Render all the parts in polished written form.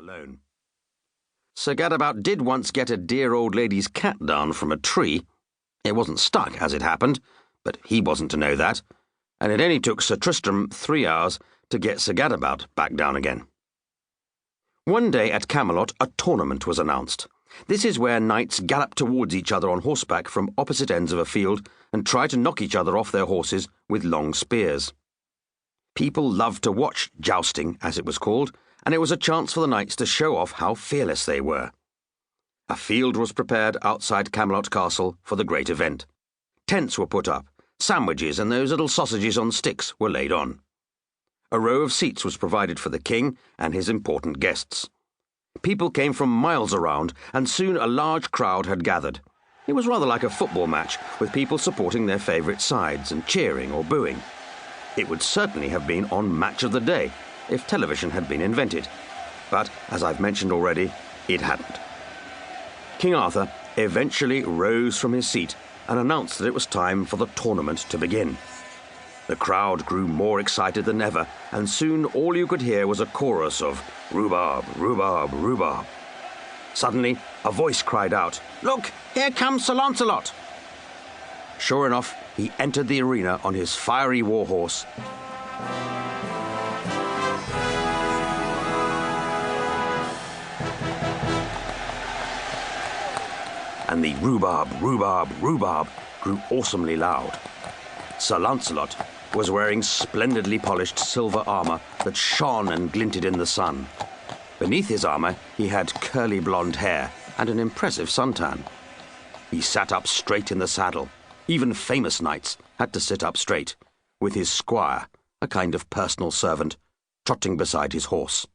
alone. Sir Gadabout did once get a dear old lady's cat down from a tree. It wasn't stuck, as it happened, but he wasn't to know that, and it only took Sir Tristram 3 hours to get Sir Gadabout back down again. One day at Camelot, a tournament was announced. This is where knights gallop towards each other on horseback from opposite ends of a field and try to knock each other off their horses with long spears. People loved to watch jousting, as it was called, and it was a chance for the knights to show off how fearless they were. A field was prepared outside Camelot Castle for the great event. Tents were put up, sandwiches and those little sausages on sticks were laid on. A row of seats was provided for the king and his important guests. People came from miles around, and soon a large crowd had gathered. It was rather like a football match, with people supporting their favourite sides and cheering or booing. It would certainly have been on Match of the Day if television had been invented. But, as I've mentioned already, it hadn't. King Arthur eventually rose from his seat and announced that it was time for the tournament to begin. The crowd grew more excited than ever, and soon all you could hear was a chorus of rhubarb, rhubarb, rhubarb. Suddenly, a voice cried out, "Look, here comes Sir Lancelot!" Sure enough, he entered the arena on his fiery war horse. And the rhubarb, rhubarb, rhubarb grew awesomely loud. Sir Lancelot was wearing splendidly polished silver armour that shone and glinted in the sun. Beneath his armour, he had curly blonde hair and an impressive suntan. He sat up straight in the saddle. Even famous knights had to sit up straight, with his squire, a kind of personal servant, trotting beside his horse.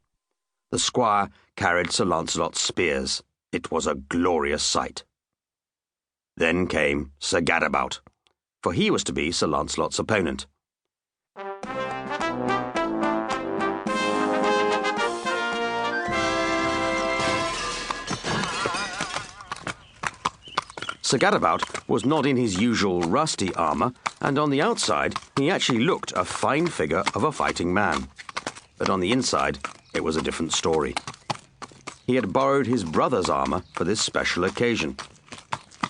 The squire carried Sir Lancelot's spears. It was a glorious sight. Then came Sir Gadabout, for he was to be Sir Lancelot's opponent. Sir Gadabout was not in his usual rusty armour, and on the outside he actually looked a fine figure of a fighting man. But on the inside it was a different story. He had borrowed his brother's armour for this special occasion.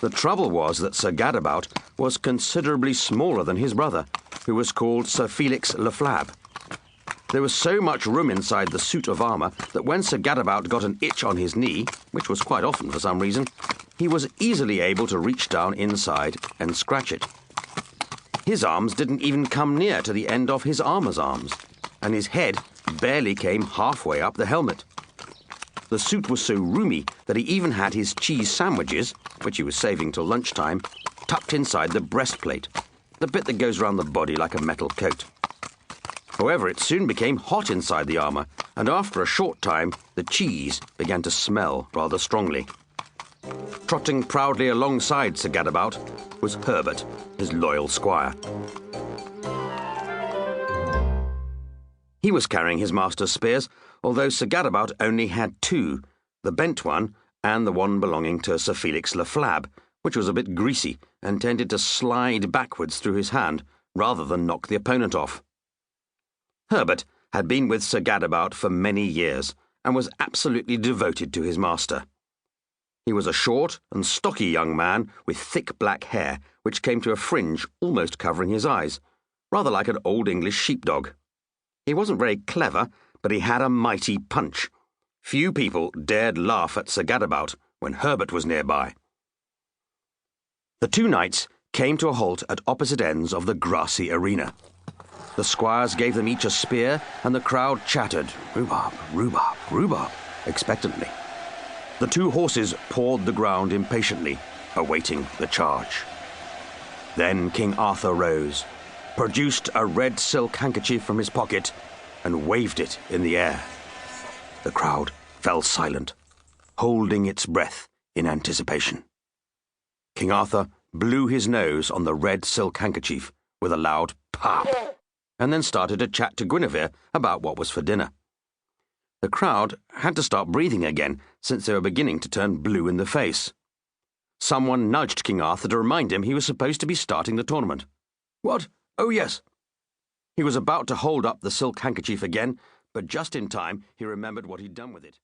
The trouble was that Sir Gadabout was considerably smaller than his brother, who was called Sir Felix le Flab. There was so much room inside the suit of armour that when Sir Gadabout got an itch on his knee, which was quite often for some reason, he was easily able to reach down inside and scratch it. His arms didn't even come near to the end of his armour's arms, and his head barely came halfway up the helmet. The suit was so roomy that he even had his cheese sandwiches, which he was saving till lunchtime, tucked inside the breastplate, the bit that goes round the body like a metal coat. However, it soon became hot inside the armour, and after a short time, the cheese began to smell rather strongly. Trotting proudly alongside Sir Gadabout was Herbert, his loyal squire. He was carrying his master's spears, although Sir Gadabout only had 2, the bent one and the one belonging to Sir Felix le Flab, which was a bit greasy and tended to slide backwards through his hand rather than knock the opponent off. Herbert had been with Sir Gadabout for many years and was absolutely devoted to his master. He was a short and stocky young man with thick black hair which came to a fringe almost covering his eyes, rather like an old English sheepdog. He wasn't very clever, but he had a mighty punch. Few people dared laugh at Sir Gadabout when Herbert was nearby. The 2 knights came to a halt at opposite ends of the grassy arena. The squires gave them each a spear, and the crowd chattered, rhubarb, rhubarb, rhubarb, expectantly. The 2 horses pawed the ground impatiently, awaiting the charge. Then King Arthur rose, produced a red silk handkerchief from his pocket, and waved it in the air. The crowd fell silent, holding its breath in anticipation. King Arthur blew his nose on the red silk handkerchief with a loud pop, and then started to chat to Guinevere about what was for dinner. The crowd had to start breathing again, since they were beginning to turn blue in the face. Someone nudged King Arthur to remind him he was supposed to be starting the tournament. What? Oh, yes. He was about to hold up the silk handkerchief again, but just in time he remembered what he'd done with it.